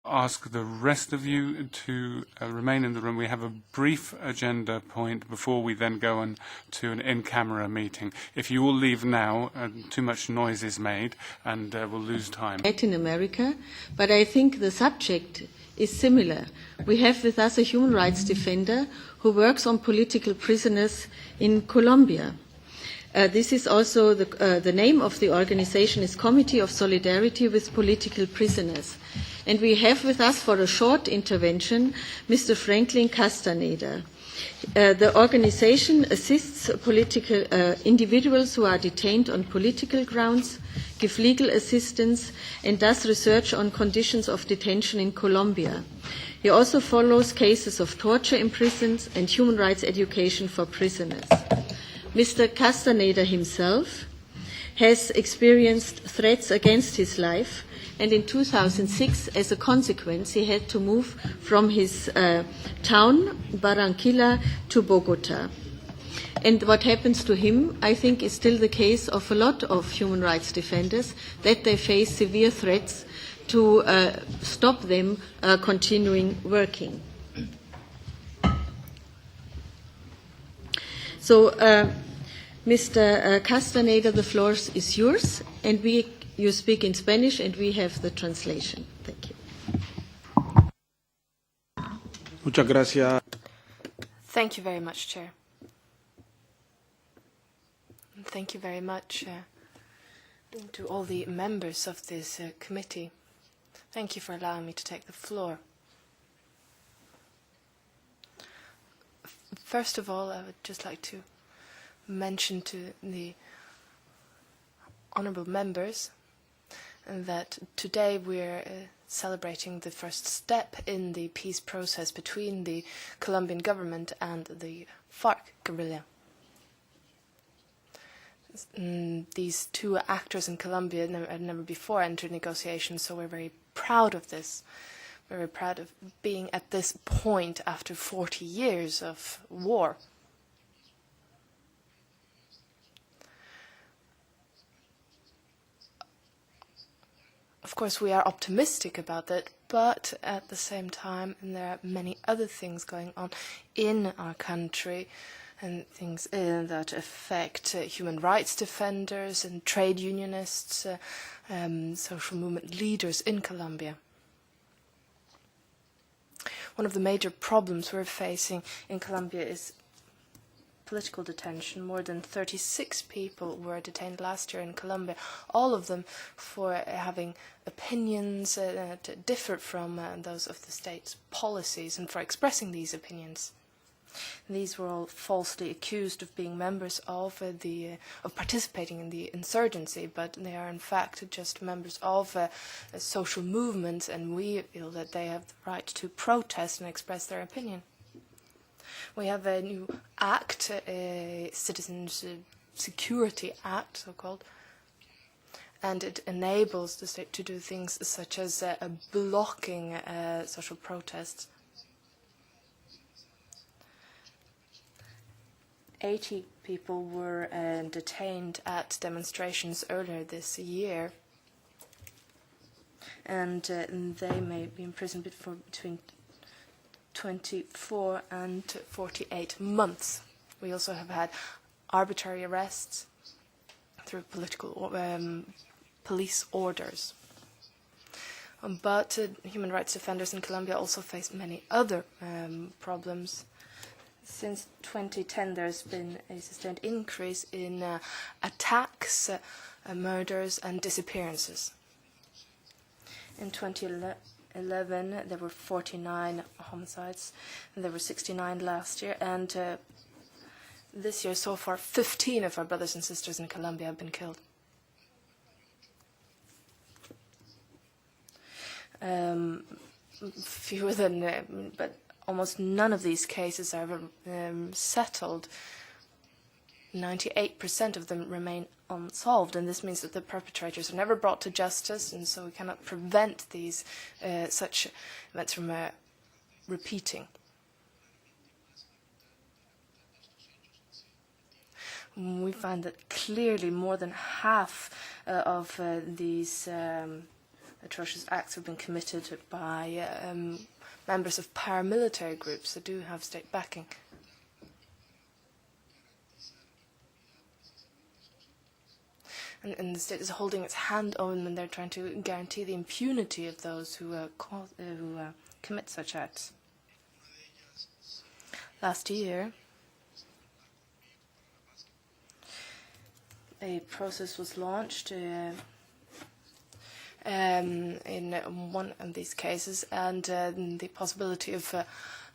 ask the rest of you to remain in the room. We have a brief agenda point before we then go on to an in-camera meeting. If you all leave now, too much noise is made and we'll lose time. Latin America, but I think the subject is similar. We have with us a human rights defender who works on political prisoners in Colombia. This is also the name of the organization is Committee of Solidarity with Political Prisoners. And we have with us for a short intervention Mr. Franklin Castañeda. The organization assists political individuals who are detained on political grounds, give legal assistance, and does research on conditions of detention in Colombia. He also follows cases of torture in prisons and human rights education for prisoners. Mr. Castañeda himself has experienced threats against his life, and in 2006, as a consequence, he had to move from his town, Barranquilla, to Bogota. And what happens to him, I think, is still the case of a lot of human rights defenders, that they face severe threats to stop them continuing working. So, Mr. Castañeda, the floor is yours, and you speak in Spanish, and we have the translation. Thank you. Muchas gracias. Thank you very much, Chair. And thank you very much to all the members of this committee. Thank you for allowing me to take the floor. First of all, I would just like to mention to the honourable members that today we're celebrating the first step in the peace process between the Colombian government and the FARC guerrilla. These two actors in Colombia had never before entered negotiations, so we're very proud of this. We're very proud of being at this point after 40 years of war. Of course, we are optimistic about that, but at the same time, there are many other things going on in our country, and things that affect human rights defenders and trade unionists, social movement leaders in Colombia. One of the major problems we're facing in Colombia is political detention. More than 36 people were detained last year in Colombia, all of them for having opinions that differ from those of the state's policies and for expressing these opinions. These were all falsely accused of being members of participating in the insurgency, but they are in fact just members of social movements, and we feel that they have the right to protest and express their opinion. We have a new act, a Citizens Security Act, so-called, and it enables the state to do things such as blocking social protests. 80 people were detained at demonstrations earlier this year, and they may be imprisoned for between 24 and 48 months. We also have had arbitrary arrests through political police orders. But human rights defenders in Colombia also face many other problems. Since 2010, there's been a sustained increase in attacks, murders, and disappearances. In 2011, there were 49 homicides, and there were 69 last year, and this year, so far, 15 of our brothers and sisters in Colombia have been killed. Fewer than, but almost none of these cases are ever settled. 98% of them remain unsolved, and this means that the perpetrators are never brought to justice, and so we cannot prevent these such events from repeating. We find that clearly more than half of these atrocious acts have been committed by members of paramilitary groups that do have state backing. And the state is holding its hand over them, and they're trying to guarantee the impunity of those who commit such acts. Last year, a process was launched in one of these cases, and the possibility of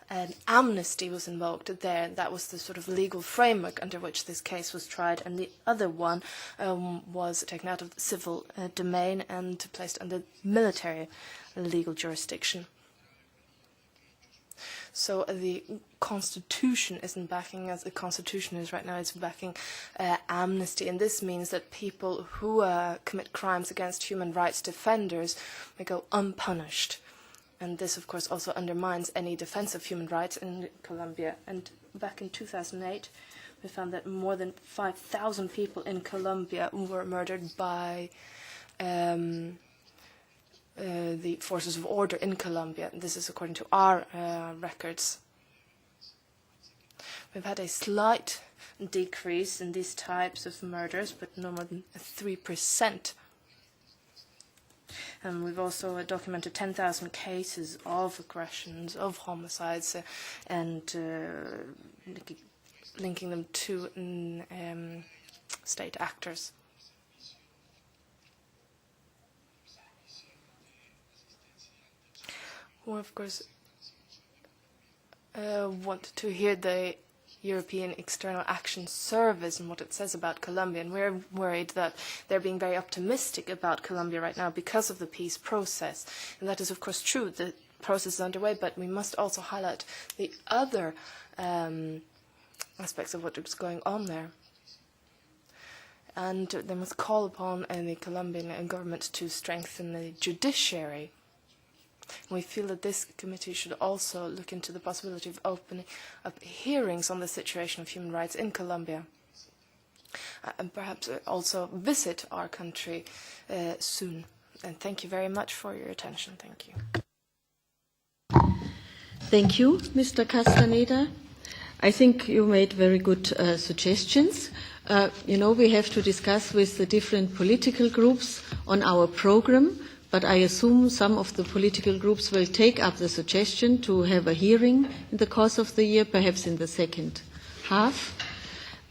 an amnesty was invoked there. That was the sort of legal framework under which this case was tried, and the other one was taken out of the civil domain and placed under military legal jurisdiction. So the Constitution isn't backing, as the Constitution is right now, it's backing amnesty. And this means that people who commit crimes against human rights defenders may go unpunished. And this, of course, also undermines any defense of human rights in Colombia. And back in 2008, we found that more than 5,000 people in Colombia were murdered by the forces of order in Colombia. This is according to our records. We've had a slight decrease in these types of murders, but no more than 3%. And we've also documented 10,000 cases of aggressions, of homicides, and linking them to state actors. We, of course, want to hear the European External Action Service and what it says about Colombia. And we're worried that they're being very optimistic about Colombia right now because of the peace process. And that is, of course, true. The process is underway, but we must also highlight the other aspects of what is going on there. And they must call upon the Colombian government to strengthen the judiciary. We feel that this committee should also look into the possibility of opening up hearings on the situation of human rights in Colombia, and perhaps also visit our country soon. And thank you very much for your attention. Thank you. Thank you, Mr. Castañeda. I think you made very good suggestions. We have to discuss with the different political groups on our program. But I assume some of the political groups will take up the suggestion to have a hearing in the course of the year, perhaps in the second half.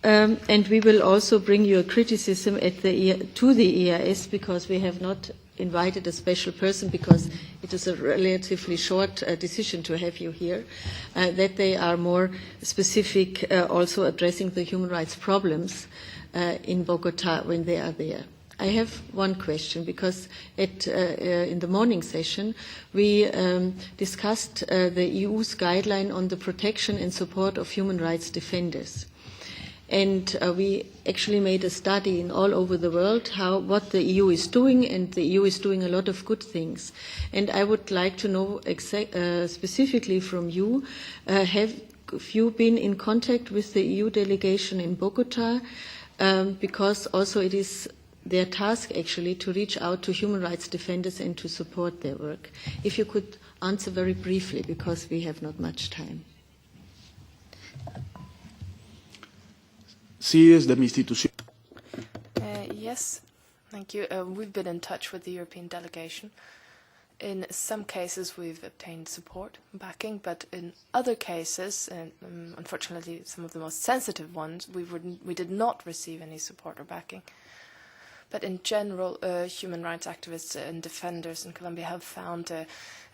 And we will also bring your criticism to the EIS, because we have not invited a special person, because it is a relatively short decision to have you here, that they are more specific, also addressing the human rights problems in Bogota when they are there. I have one question, because in the morning session we discussed the EU's guideline on the protection and support of human rights defenders. And we actually made a study in all over the world what the EU is doing, and the EU is doing a lot of good things. And I would like to know specifically from you, have you been in contact with the EU delegation in Bogota? Because also it is their task actually to reach out to human rights defenders and to support their work. If you could answer very briefly, because we have not much time. Sí, desde mi institución. Yes, thank you. We've been in touch with the European delegation. In some cases, we've obtained support, backing, but in other cases, and unfortunately some of the most sensitive ones, we did not receive any support or backing. But in general, human rights activists and defenders in Colombia have found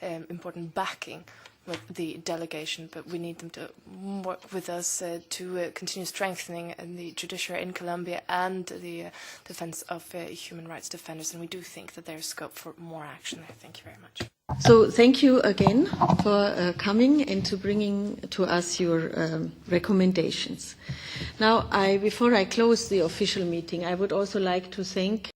important backing with the delegation, but we need them to work with us to continue strengthening the judiciary in Colombia and the defense of human rights defenders, and we do think that there is scope for more action there. Thank you very much. So thank you again for coming and to bringing to us your recommendations. Now, before I close the official meeting, I would also like to thank